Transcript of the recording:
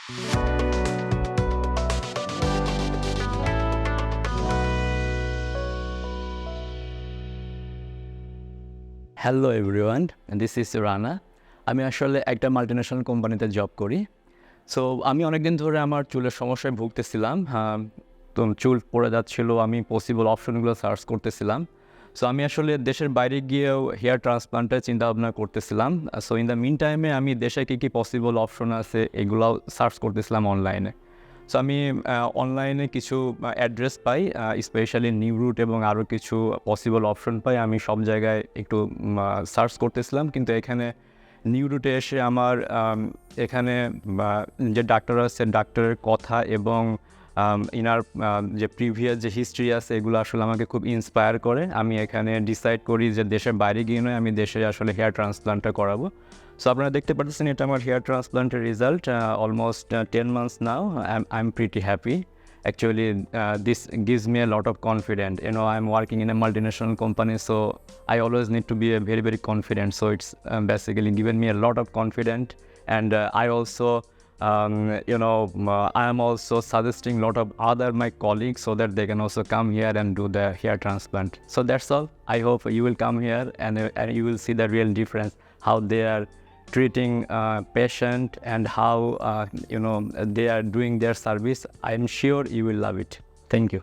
Hello everyone, this is Rana. আমি আসলে একটা মাল্টিন্যাশনাল কোম্পানিতে জব করি। সো আমি অনেকদিন ধরে আমার চুলের সমস্যায় ভুগতেছিলাম। তো চুল পড়ে যাচ্ছিলো, আমি পসিবল অপশনগুলো সার্চ করতেছিলাম। সো আমি আসলে দেশের বাইরে গিয়েও হেয়ার ট্রান্সপ্লান্টের চিন্তাভাবনা করতেছিলাম। সো ইন দ্য মিন টাইমে আমি দেশে কী পসিবল অপশন আছে এগুলাও সার্চ করতেছিলাম অনলাইনে। সো আমি অনলাইনে কিছু অ্যাড্রেস পাই, স্পেশালি নিউ রুট এবং আরও কিছু পসিবল অপশন পাই। আমি সব জায়গায় একটু সার্চ করতেছিলাম, কিন্তু এখানে নিউ রুটে এসে আমার এখানে যে ডাক্তার আছে ডাক্তারের কথা এবং ইনার যে প্রিভিয়াস যে হিস্ট্রি আছে এগুলো আসলে আমাকে খুব ইন্সপায়ার করে। আমি এখানে ডিসাইড করি যে দেশের বাইরে গিয়ে নয়, আমি দেশে আসলে হেয়ার ট্রান্সপ্লান্টটা করাবো। সো আপনারা দেখতে পাচ্ছেন এটা আমার হেয়ার ট্রান্সপ্লান্টের result. Almost 10 months now. I'm pretty happy. Actually, this gives me a lot of confidence. I'm working in a multinational company, so I always need to be very, very confident. So it's basically given me a lot of confidence. And I also, I am also suggesting a lot of other my colleagues so that they can also come here and do the hair transplant. So that's all. I hope you will come here and you will see the real difference, how they are treating patient and how they are doing their service. I am sure you will love it. Thank you.